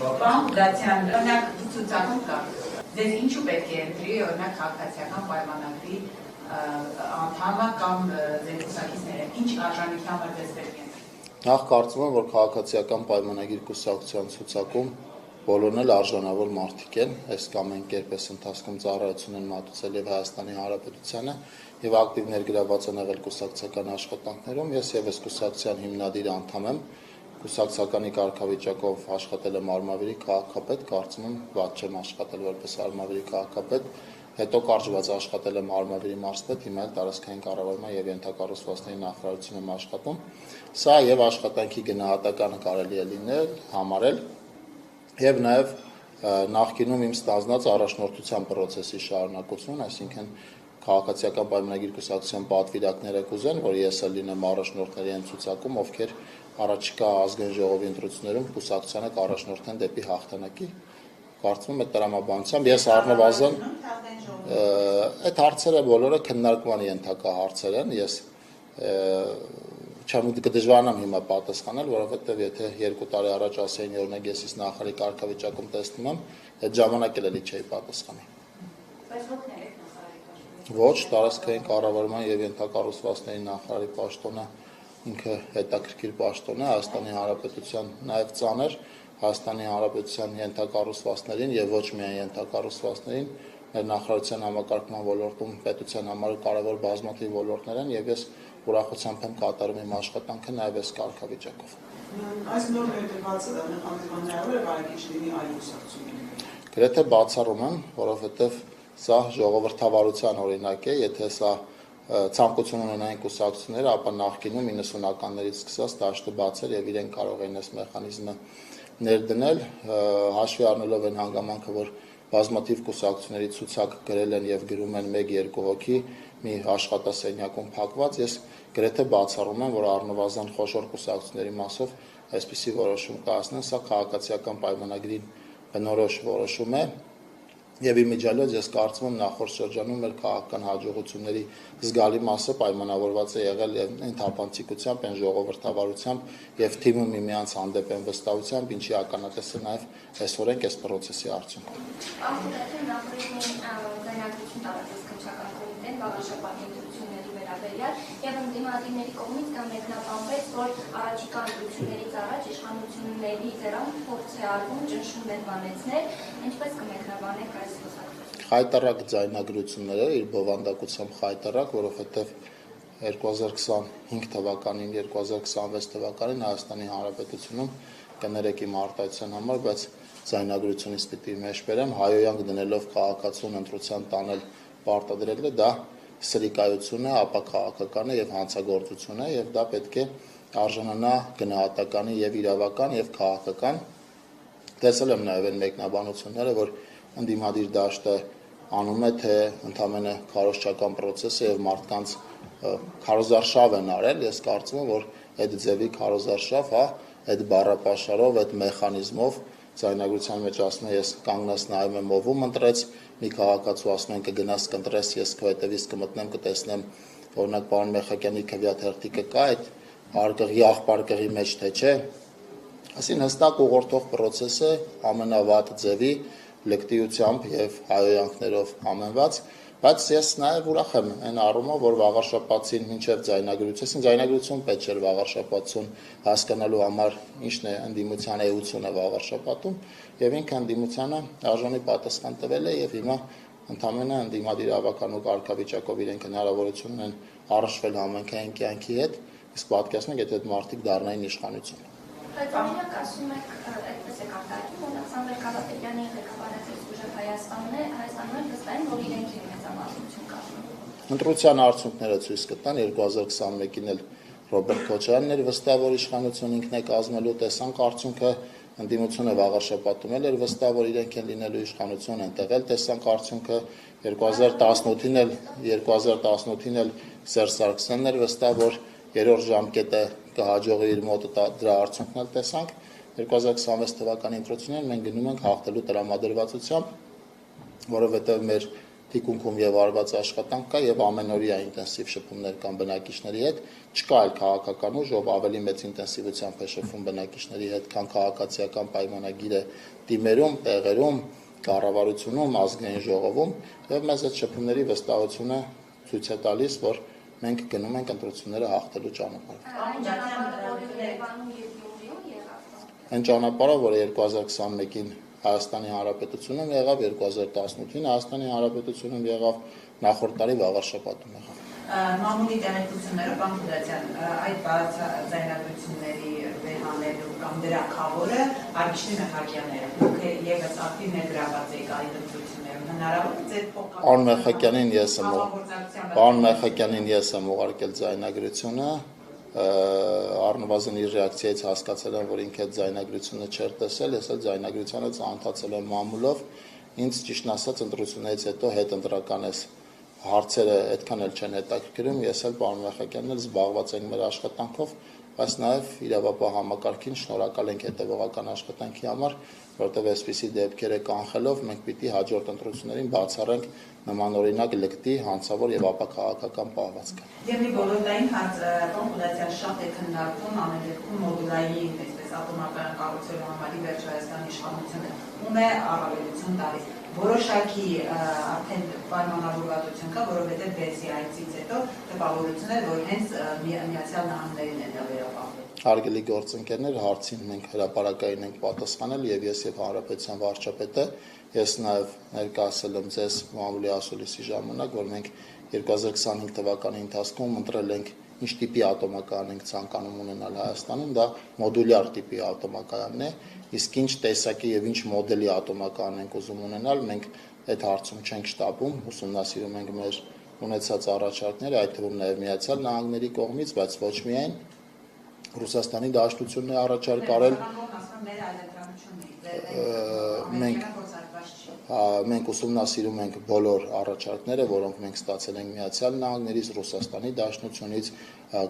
Պարոն Գրացյան, օրինակ ցուցակում կա։ Ձեզ ինչու պետք է ընտրի օրինակ քաղաքացիական պայմանագրի անդամը կամ ձեր կուսակիցները, ինչ արժանիքի համար ձեզ պետք է ընտրի։ Նախ կարծում եմ, որ քաղաքացիական պայմանագիր կուսակցության ցուցակում բոլորն էլ արժանավոր մարդիկ են, այս կամ այն կերպ այս ընթացքում ծառայություն են մատուցել եւ Հայաստանի Հանրապետությանը եւ ակտիվ ներգրավված են եղել կուսակցական աշխատանքներում։ Ես եւս կուսակցության հիմնադիր անդամ եմ, կուսակցականի կարգավիճակով աշխատել եմ Արմավիրի քաղաքապետ, կարծում եմ վատ չեմ աշխատել որպես Արմավիրի քաղաքապետ, հետո կարճված աշխատել եմ Արմավիրի մարզպետ, հիմա էլ տարածքային կառավարման եւ ենթակառուցվածքների նախարարությունում եմ աշխատում։ Սա եւ աշխատանքի գնահատականը կարելի է լինել, համարել եւ նաեւ նախկինում իմ ստանձնած առաջնորդության process-ի շարունակություն, այսինքն քաղաքացիական պայմանագիր կուսակցության պատվիրակները կուզեն, որ ես լինեմ առաջնորդների այն ցուցակում, ովքեր առաջիկա ազգային ժողովի ընտրություններում կուսակցությանը կառաջնորդեն դեպի հաղթանակի։ Կարծում եմ այդ տրամաբանությամբ ես առնվազն այդ հարցերը բոլորը քննարկման ենթակա հարցեր են, ես չեմ կդժվարանամ հիմա պատասխանել, որովհետև եթե 2 տարի առաջ ասեին օրինակ ես իս նախարարի կարգավիճակում տեսնում եմ, այդ ժամանակ էլ էլի չէի պատասխանի։ Ոչ, տարածքային կառավարման եւ ենթակառուցվածքների նախարարի պաշտոնը ինքը հետաքրքիր պաշտոն է Հայաստանի Հանրապետության նաեւ ծանր Հայաստանի Հանրապետության ենթակառուցվածքներին եւ ոչ միայն ենթակառուցվածքներին մեր նախարարության համակարգման ոլորտում պետության համար կարևոր բազմաթիվ ոլորտներ են եւ ես ուրախությամբ եմ կատարում իմ աշխատանքը նաեւ այս կարգավիճակով։ Այս նոր ներդրված մեխանիզմները կարելի է լինի այլ կուսակցությունների։ Գրեթե բացառում եմ, որովհետեւ սա ժողովրդավարության օրինակ է, եթե սա ցանկություն ունենային կուսակցությունները, ապա նախկինում 90-ականներից սկսած դաշտը բացել եւ իրեն կարող են այս մեխանիզմը ներդնել, հաշվի առնելով այն հանգամանքը, որ բազմաթիվ կուսակցությունների ցուցակ գրել են եւ գրում են 1-2 հոգի մի աշխատասենյակում փակված, ես գրեթե բացառում եմ, որ առնվազն խոշոր կուսակցությունների մասով այսպիսի որոշում կայացնեն, սա քաղաքացիական պայմանագրին բնորոշ որոշում է եւ իմիջիալոց ես կարծում եմ նախորդ շրջանում մեր քաղաքական հաջողությունների զգալի մասը պայմանավորված է եղել այն թափանցիկությամբ, այն ժողովրդավարությամբ եւ թիմը միմյանց հանդեպ են վստահությամբ, ինչի ականատես է նաեւ այսօր ենք այս process-ի արդյունքում։ Արտադրության նախորդին ձայնագրություն տարածած քննչական կոմիտեն վաղաշաբաթ ընտրությունների վերաբերյալ եւ ընդդիմադիրների կողմից դա մեկնաբանվեց, որ առաջիկա ընտրություններից առաջ իշխանությունների ձեռամբ փորձ է արվում ճնշումներ բանեցնել, ինչպես կմեկնաբանեք այս խոսակցությունը։ Խայտարակ ձայնագրությունները իր բովանդակությամբ խայտարակ, որովհետեւ 2025 թվականին, 2026 թվականին Հայաստանի Հանրապետությունում կներեք իմ արտահայտության համար, բայց ձայնագրությունից պիտի մեջբերեմ, հայոյանք դնելով քաղաքացուն ընտրության տանել պարտադրելը դա սրիկայություն է, ապաքաղաքական է եւ հանցագործություն է եւ դա պետք է արժանանա գնահատականի եւ իրավական եւ քաղաքական։ Տեսել եմ նաեւ այն մեկնաբանությունները, որ ընդդիմադիր դաշտը անում է թե ընդամենը քարոզչական process է եւ մարդկանց քարոզարշավ են արել, ես կարծում եմ, որ այդ ձևի քարոզարշավ, հա, այդ բառապաշարով, այդ մեխանիզմով ձայնագրության մեջ ասում եմ, ես կանգնած նայում եմ ով ընտրեց, մի քաղաքացու ասում են կգնաս կընտրես, ես քո հետևից կմտնեմ, կտեսնեմ, օրինակ պարոն Մեխակյանի քվեաթ հերթիկը կա այդ արկղի աղբարկղի մեջ թե չէ։ Այսին հստակ ուղղորդող process է ամենավատ ձևի լկտիությամբ եւ հայոյանքներով ամենված, բայց ես նաեւ ուրախ եմ այն առումով, որ վաղաշաբաթին մինչեւ ձայնագրություն պետք չէր վաղաշաբաթուն հասկանալու համար ինչն է ընդդիմության էությունը վաղաշաբաթում եւ ինքը ընդդիմությանը արժանի պատասխան տվել է եւ հիմա ընդամենը ընդդիմադիր ավականու կարգավիճակով իրենք հնարավորություն ունեն առնչվել համայնքային կյանքի հետ, իսկ պատկերացնեք, եթե այդ մարդիկ դառնային իշխանություն։ Բայց օրինակ ասում եք, այդպես է կարգավորվում, որ Սամվել Կարապետյանի ղեկավարած ուժը Հայաստանում են վստահեն, որ իրենք են մեծամասնություն կազմում։ Ընտրության արդյունքները ցույց կտան 2021-ին էլ Ռոբերտ Քոչարյանն էր վստահ, որ իշխանություն ինքն է կազմելու, տեսանք արդյունքը, ընդդիմությունը վաղաշաբաթում էր վստահ, որ իրենք են լինելու իշխանություն, այնտեղ էլ տեսանք արդյունքը 2018-ին էլ Սերժ Սարգսյանն էր վստահ, որ երրորդ ժամկետը կհաջողի իր մոտը դրա արդյունքն էլ տեսանք 2026 թվականի ընտրություններին մենք գնում ենք հաղթելու տրամադրվածությամբ, որովհետև մեր թիկունքում եւ արված աշխատանք կա եւ ամենօրյա ինտենսիվ շփումներ կան բնակիչների հետ, չկա այլ քաղաքական ուժ, ով ավելի մեծ ինտենսիվությամբ է շփվում բնակիչների հետ, քան քաղաքացիական պայմանագիրը դիմերում, տեղերում, կառավարությունում, ազգային ժողովում եւ մեզ այդ շփումների վստահությունը ցույց է տալիս, որ մենք գնում ենք ընտրությունները հաղթելու ճանապարհով։ Այն ճանապարհը, որը 2021-ին Հայաստանի Հանրապետությունում եղավ, 2018-ին Հայաստանի Հանրապետությունում եղավ, նախորդ տարի վաղ շաբաթում եղավ։ Մամուլի տեղեկությունները պարոն Խուդասյան, այդ բացաձայնագրությունների վերանելու կամ դրա քավորը Արգիշնի Մեխակյանները, դուք ևս ակտիվ ներգրաված եք այդ ընտրություններում, հնարավոր է ձեր Պարոն Մեխակյանին ես եմ ուղարկել ձայնագրությունը, առնվազն իր ռեակցիայից հասկացել եմ, որ ինքը այդ ձայնագրությունը չէր տեսել, ես այդ ձայնագրությանը ծանոթացել եմ մամուլով, ինձ ճիշտն ասած ընտրություններից հետո հետընտրական էս հարցերը այդքան էլ չեն հետաքրքրում, ես էլ պարոն Մեխակյանն էլ զբաղված ենք մեր աշխատանքով, բայց նաև իրավապահ համակարգին շնորհակալ ենք հետևողական աշխատանքի համար, որտեղ այսպիսի դեպքերը կանխելով մենք պիտի հաջորդ ընտրություններին բացառենք նմանօրինակ լկտի, հանցավոր եւ ապաքաղաքական պահվածքը։ Եվ մի ոլորտային հարց, պարոն Խուդասյան, շատ է քննարկվում ամեն դեպքում մոդուլային, այսպես ատոմական կառուցելու համար ի վերջ Հայաստանի իշխանությունը ում է առավելություն տալիս։ Որոշակի արդեն պայմանավորվածություն կա, որովհետև բերսի այցից հետո տպավորություն է, որ հենց Միացյալ Նահանգներին է դա վերապահվել։ Հարգելի գործընկերներ, հարցին մենք հրապարակային ենք պատասխանել եւ ես եւ Հանրապետության վարչապետը, ես նաեւ ներկայացել եմ ձեզ մամուլի ասուլիսի ժամանակ, որ մենք 2025 թվականի ընթացքում ընտրել ենք ինչ տիպի ատոմակայան ենք ցանկանում ունենալ Հայաստանում, դա մոդուլյար տիպի ատոմակայանն է, իսկ ինչ տեսակի եւ ինչ մոդելի ատոմակայան ենք ուզում ունենալ, մենք այդ հարցում չենք շտապում, ուսումնասիրում ենք մեր ունեցած առաջարկները, այդ թվում նաեւ Միացյալ Նահանգների կողմից, բայց ոչ միայն Ռուսաստանի Դաշնությունն է առաջարկ արել։ Մենք ուսումնասիրում ենք բոլոր առաջարկները, որոնք մենք ստացել ենք Միացյալ Նահանգներից, Ռուսաստանի Դաշնությունից,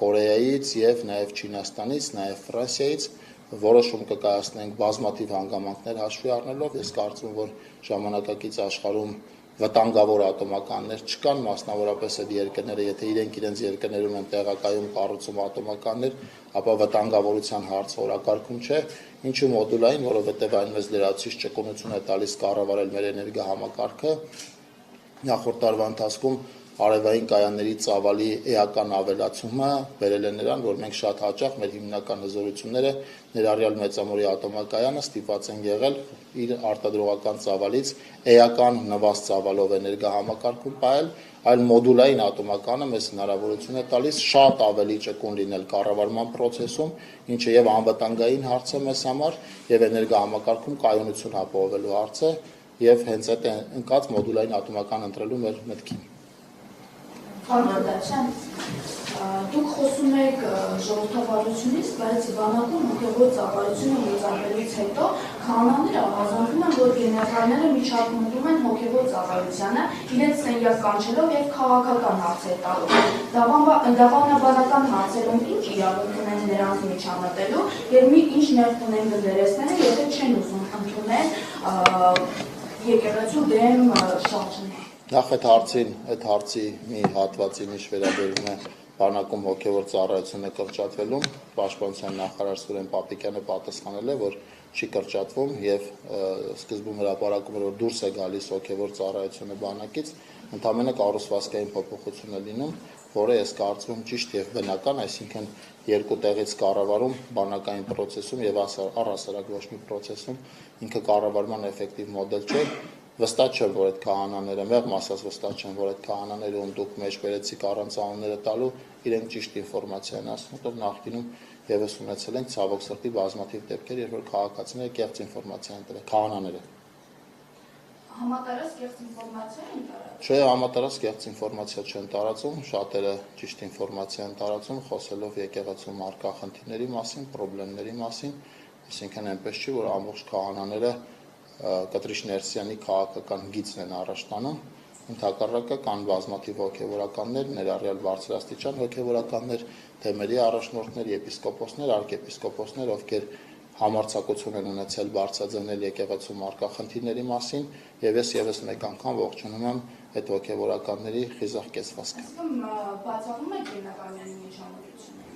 Կորեայից եւ նաեւ Չինաստանից, նաեւ Ֆրանսիայից, որոշում կկայացնենք բազմաթիվ հանգամանքներ հաշվի առնելով, ես կարծում եմ, որ ժամանակակից աշխարհում վտանգավոր ատոմականներ չկան, մասնավորապես այդ երկրները, եթե իրենց երկրներում են տեղակայում կառուցում ատոմականներ, ապա վտանգավորության հարցը օրակարգում չէ, ինչու մոդուլային, որովհետև այն մեզ լրացուցիչ ճկունություն է տալիս կառավարել մեր էներգահամակարգը, նախորդ տարվա ընթացքում արևային կայանների ծավալի էական ավելացումը բերել է նրան, որ մենք շատ հաճախ մեր հիմնական հզորությունները ներառյալ մեծամորի ատոմակայանը ստիպված են եղել իր արտադրողական ծավալից էական նվազ ծավալով էներգահամակարգում պահել, այլ մոդուլային ատոմականը մեզ հնարավորություն է տալիս շատ ավելի ճկուն լինել կառավարման process-ում, ինչը եւ անվտանգային հարց է մեզ համար եւ էներգահամակարգում կայունություն ապահովելու հարց է եւ հենց այդ ընկած մոդուլային ատոմական ընտրելու մեր մտքին։ Պարոն Խուդասյան, դուք խոսում եք ժողովրդավարությունից, բայց բանակում հոգևոր ծառայությունը լուծարվելուց հետո քահանաները ավազանվում են, որ գեներալները միջակայքում են հոգևոր ծառայությանը, իրենց սենյակ կանչելով եւ քաղաքական հարցեր տալով։ Դավանաբանական հարցերում ինչ իրավունք ունեն նրանց միջամտելու եւ մի ինչ ներք ունեն գներեսները, եթե չեն ուզում ընդունել եկեղեցու դեմ շարժներ։ Նախ այդ հարցի մի հատվածին ինչ վերաբերում է բանակում հոգևոր ծառայությունը կրճատվելուն, Պաշտպանության նախարար Սուրեն Պապիկյանը պատասխանել է, որ չի կրճատվում եւ սկզբում հրապարակում էր, որ դուրս է գալիս հոգևոր ծառայությունը բանակից, ընդհանրապես կառուցվածքային փոփոխություն է լինում, որը ես կարծում եմ ճիշտ եւ բնական, այսինքն երկու տեղից կառավարում բանակային process-ում եւ առհասարակ ոչ մի process-ում ինքը կառավարման էֆեկտիվ մոդել չէ։ Վստահ չեմ, որ այդ քահանաները, մեղմ ասած վստահ չեմ, որ այդ քահանաները, ում դուք մեջ բերեցիք առանց անունները տալու, իրենք ճիշտ ինֆորմացիա են ասում, որտեղ նախկինում եւս ունեցել են ցավոք սրտի բազմաթիվ դեպքեր, երբ որ քաղաքացիները կեղծ ինֆորմացիա են տվել, քահանաները։ Համատարած կեղծ ինֆորմացիա են տարածում։ Չէ, համատարած կեղծ ինֆորմացիա չեն տարածում, շատերը ճիշտ ինֆորմացիա են տարածում, խոսելով եկեղեցու մարկա խնդիրների մասին, խնդիրների մասին, այսինքն այնպես չի, որ ամբողջ քահանաները Կտրիշ Ներսյանի քաղաքական գիծն են առաջ տանում, ընդհակառակը կան բազմաթիվ հոգևորականներ, ներառյալ բարձրաստիճան հոգևորականներ, թեմերի առաջնորդներ, եպիսկոպոսներ, արքեպիսկոպոսներ, ովքեր համարձակություն են ունեցել բարձրաձայնել եկեղեցու մարկա խնդիրների մասին, եւ ես եւս մեկ անգամ ողջունում եմ այդ ոգևորականների խիզախ կեցվածքը։ Բացառում եք Գերմանիայի միջամտությունը։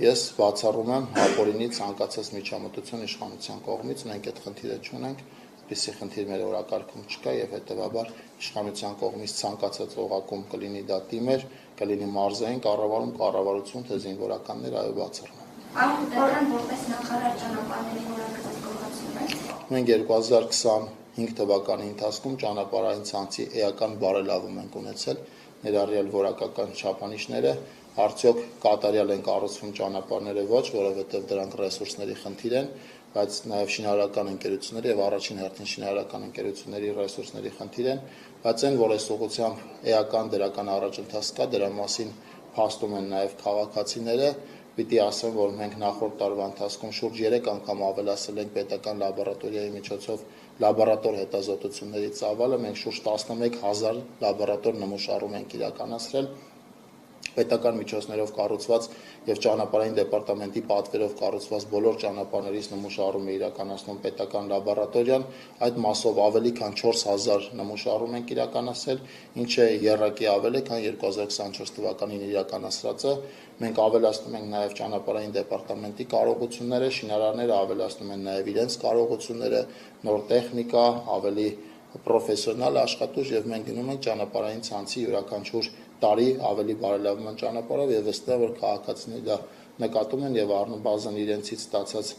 Ես բացառում եմ ապօրինի ցանկացած միջամտություն իշխանության կողմից, մենք այդ խնդիրը չունենք, այդպիսի խնդիր մեր օրակարգում չկա եւ հետեւաբար իշխանության կողմից ցանկացած օղակում կլինի դա թիմեր, կլինի մարզային կառավարում, կառավարություն, թե զինվորականներ, այո, բացառում եմ։ Ահա որպես նախարար ճանապարհների որակը կողմացում եք։ Մենք 2025 թվականի ընթացքում ճանապարհային ցանցի էական բարելավում ենք ունեցել, ներառյալ որակական չափանիշները, արդյոք կատարյալ են կառուցվում ճանապարհները ոչ, որովհետև դրանք ռեսուրսների խնդիր են, բայց նաև շինարարական ընկերությունների եւ առաջին հերթին շինարարական ընկերությունների ռեսուրսների խնդիր են, բայց այն որ այս ուղղությամբ էական դրական առաջընթաց կա, դրա մասին փաստում են նաև քաղաքացիները, պիտի ասեմ, որ մենք նախորդ տարվա ընթացքում շուրջ 3 անգամ ավելացել ենք պետական լաբորատորիայի միջոցով լաբորատոր հետազոտությունների ծավալը, մենք շուրջ 11000 լաբորատոր նմուշարում ենք իրականացրել, պետական միջոցներով կառուցված եւ ճանապարհային դեպարտամենտի պատվերով կառուցված բոլոր ճանապարհներից նմուշարում է իրականացնում պետական լաբորատորիան, այդ մասով ավելի քան 4000 նմուշարում ենք իրականացրել, ինչը եռակի ավել է, քան 2024 թվականին իրականացրածը, մենք ավելացնում ենք նաեւ ճանապարհային դեպարտամենտի կարողությունները, շինարարները ավելացնում են նաեւ իրենց կարողությունները, նոր տեխնիկա, ավելի պրոֆեսիոնալ աշխատուժ եւ մենք գնում ենք ճանապարհային ցանցի յուրաքանչյուր տարի ավելի բարելավում են ճանապարհով եւ վստահ որ քաղաքացիները դա նկատում են եւ առնվազն իրենցից ստացած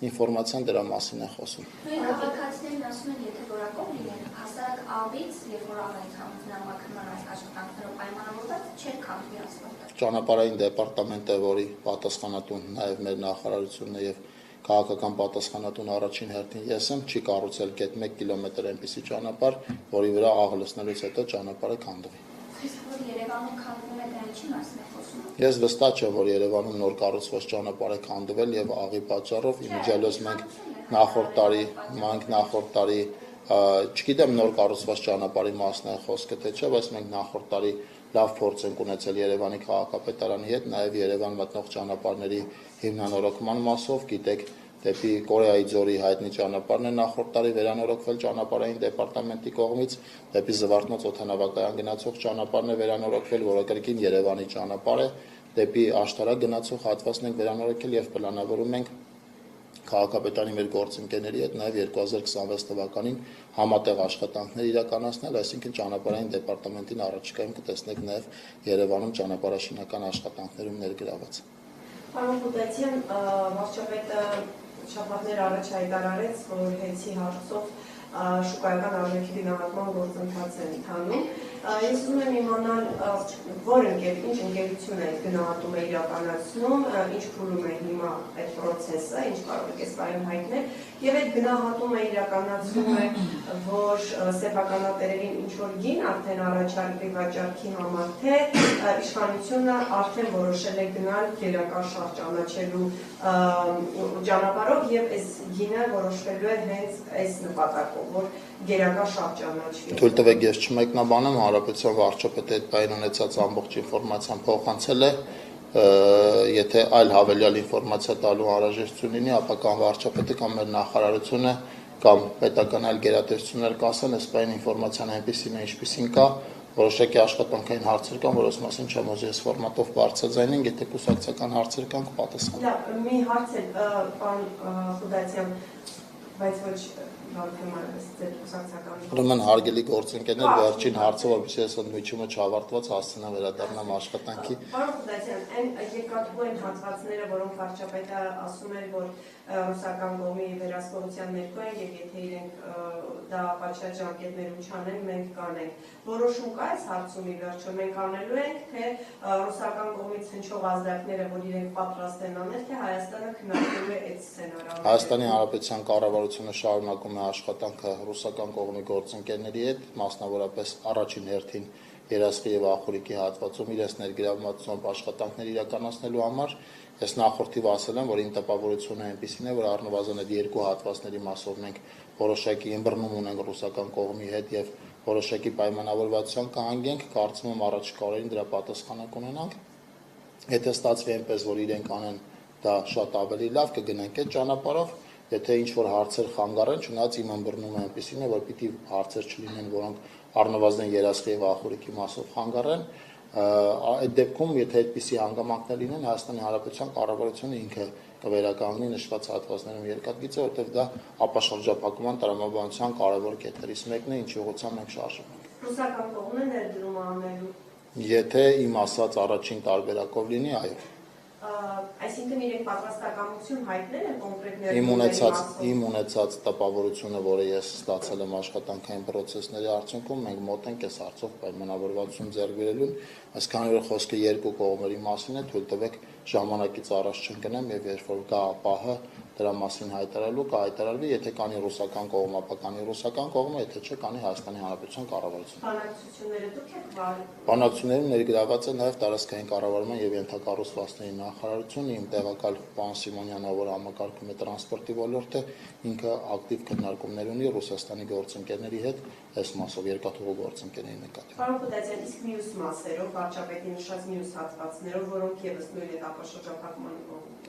ինֆորմացիան դրա մասին է խոսում։ Քաղաքացիներն ասում են, եթե որակով լինեն, հասարակ ԱՎ-ից, երբ որ ԱՎ-ից համաձայնագրման այս աշխատանքներով պայմանավորված, չէր քանդվի ասֆալտը։ Ճանապարհային դեպարտամենտը, որի պատասխանատուն նաեւ մեր նախարարությունն է եւ քաղաքական պատասխանատուն առաջին հերթին ես եմ, չի կառուցել գետ 1 կիլոմետր այնպիսի ճանապարհ, որի վրա աղ լցնելուց հետո ճանապարհը քանդվի։ Իսկ որ Երևանում քանդվում է, դա ինչի մասին է խոսում։ Ես վստահ չեմ, որ Երևանում նոր կառուցված ճանապարհ է քանդվել եւ աղի պատճառով իմիջիալոց մենք նախորդ տարի չգիտեմ նոր կառուցված ճանապարհի մասն է խոսքը թե չէ, բայց մենք նախորդ տարի լավ փորձ ենք ունեցել Երևանի քաղաքապետարանի հետ, նաեւ Երևան մտնող ճանապարհների հիմնանորոգման մասով, գիտեք, դեպի Կորեայի ձորի հայտնի ճանապարհն է նախորդ տարի վերանորոգվել ճանապարհային դեպարտամենտի կողմից, դեպի Զվարթնոց օդանավակայան գնացող ճանապարհն է վերանորոգվել, որը կրկին Երևանի ճանապարհ է, դեպի Աշտարակ գնացող հատվածն ենք վերանորոգել եւ պլանավորում ենք քաղաքապետարանի մեր գործընկերների հետ նաեւ 2026 թվականին համատեղ աշխատանքներ իրականացնել, այսինքն ճանապարհային դեպարտամենտին առաջիկայում կտեսնեք նաեւ Երևանում ճանապարհաշինական աշխատանքներում ներգրաված։ Պարոն Կուտացյան, վարչապետը շաբաթներ առաջ հայտարարեց, որ հեցի հարցով շուկայական արժեքի գնահատման գործընթաց է ընթանում։ Ես ուզում եմ իմանալ, ինչ ընկերություն է գնահատումը իրականացնում, ինչ փուլում է հիմա այդ process-ը, ինչ կարող եք այս բանը հայտնել, եւ այդ գնահատումը իրականացնում է, որ սեփականատերերին ինչ որ գին արդեն առաջարկի վաճառքի համար, թե իշխանությունը արդեն որոշել է գնալ գերակաշարժ ճանաչելու ճանապարհով եւ այս գինը որոշվելու է հենց այս նպատակով, որ գերակաշարժ ճանաչվի։ Թույլ տվեք ես չմեկնաբանեմ, Հանրապետության վարչապետը այդ բանը ունեցած ամբողջ ինֆորմացիան փոխանցել է, եթե այլ հավելյալ ինֆորմացիա տալու անհրաժեշտություն լինի, ապա կամ վարչապետը կամ մեր նախարարությունը կամ պետական այլ գերատեսչություններ կասեն, այս բանի ինֆորմացիան այնպեսին է, ինչպեսին կա, որոշակի աշխատանքային հարցեր կան, որոնց մասին չեմ ուզի այս ֆորմատով բարձրաձայնենք, եթե կուսակցական հարցեր կան կպատասխանեմ։ Լավ, մի հարց է, պարոն Խուդացյան, բայց ոչ լավ թեմա է ձեր կուսակցական։ Ուրեմն հարգելի գործընկերներ, վերջին հարցը, որպեսզի այս ընդմիջումը չավարտված հասցնեմ վերադառնամ աշխատանքի։ Պարոն Խուդացյան, այն երկաթուղ են հատվածները, որոնք վարչապետը ասում էր, որ ռուսական կողմի վերահսկողության ներքո են եւ եթե իրենք դա պատշաճ ժամկետներում չանեն, մենք կանենք։ Որոշում կա այս հարցում ի վերջո մենք անելու ենք, թե ռուսական կողմից հնչող ազդակները, որ իրենք պատրաստ են անել, թե Հայաստանը քննարկելու է այդ սցենարը։ Հայաստանի Հանրապետության կառավարությունը շարունակում է աշխատանքը ռուսական կողմի գործընկերների հետ, մասնավորապես առաջին հերթին երասխի եւ ախորիկի հատվածում իրենց ներգրավվածությամբ աշխատանքներ իրականացնելու համար։ Ես նախորդիվ ասել եմ, որ իմ տպավորությունը այնպեսին է, որ առնվազն այդ երկու հատվածների մասով մենք որոշակի ըմբռնում ունենք ռուսական կողմի հետ եւ որոշակի պայմանավորվածության կհանգենք, կարծում եմ առաջիկա օրերին դրա պատասխանը կունենանք։ Եթե ստացվի այնպես, որ իրենք անեն դա շատ ավելի լավ, կգնանք այդ ճանապարհով, եթե ինչ-որ հարցեր խանգարեն, չնայած իմ ըմբռնումը այնպեսին է, որ պիտի հարցեր չլինեն, որոնք առնվազն երասխի եւ ախորիկի մասով խանգարեն, այդ դեպքում, եթե այդպիսի հանգամանքներ լինեն, Հայաստանի Հանրապետության կառավարությունը ինքը կվերականգնի նշված հատվածներում երկաթգիծը, որտեղ դա ապաշրջափակման տրամաբանության կարևոր կետերից մեկն է, ինչի ուղղությամբ մենք շարժվում ենք։ Ռուսական կողմն է ներդրում անելու։ Եթե իմ ասած առաջին տարբերակով լինի, այո։ Այսինքն իրենք պատրաստակամություն հայտնել են կոնկրետ Իմ ունեցած տպավորությունը, որը ես ստացել եմ աշխատանքային process-ների արդյունքում, մենք մոտ ենք այս հարցով պայմանավորվածություն ձեռք բերելուն, այսքան որ խոսքը երկու կողմերի մասին է, թույլ տվեք ժամանակից առաջ չընկնեմ եւ երբ որ գա պահը դրա մասին հայտարարելու, կհայտարարվի, եթե կանի ռուսական կողմը, ապա կանի ռուսական կողմը, եթե չէ, կանի Հայաստանի Հանրապետության կառավարությունը։ Բանակցությունները դուք եք վարել։ Բանակցություններում ներգրաված է նաև տարածքային կառավարման եւ ենթակառուցվածքների նախարարությունը, իմ տեղակալ պարոն Սիմոնյանը, որ համակարգում է տրանսպորտի ոլորտը, ինքը ակտիվ քննարկումներ ունի Ռուսաստանի գործընկերների հետ, այս մասով երկաթուղու գործընկերների նկատմամբ։ Պարոն Կուտասյան, իսկ մյուս մասերով, վարչապետի նշած մյուս հատվածներով, որոնք եւս նույն հետապաշրջափակման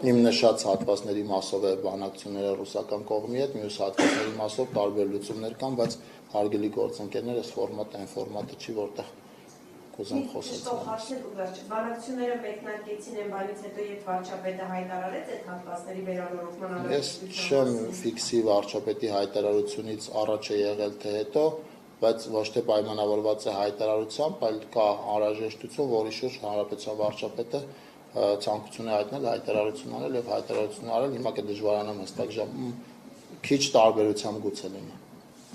Իմ նշած հատվածների մասով է բանակցությունները ռուսական կողմի հետ, մյուս հատվածների մասով տարբեր լուծումներ կան, բայց հարգելի գործընկերներ, այս ֆորմատը այն ֆորմատը չի, որտեղ կուզեմ խոսել։ Բանակցությունները մեկնարկեցին այն բանից հետո, երբ վարչապետը հայտարարեց այդ հատվածների վերանորոգման Ես չեմ ֆիքսի վարչապետի հայտարարությունից առաջ է եղել թե հետո, բայց ոչ թե պայմանավորված է հայտարարությամբ, այլ կա անհրաժեշտություն, որի շուրջ հանրապետության վարչապետը ցանկություն է հայտնել հայտարարություն անել եւ հայտարարություն արել, հիմա կդժվարանամ հստակ քիչ տարբերությամբ գուցե լինի։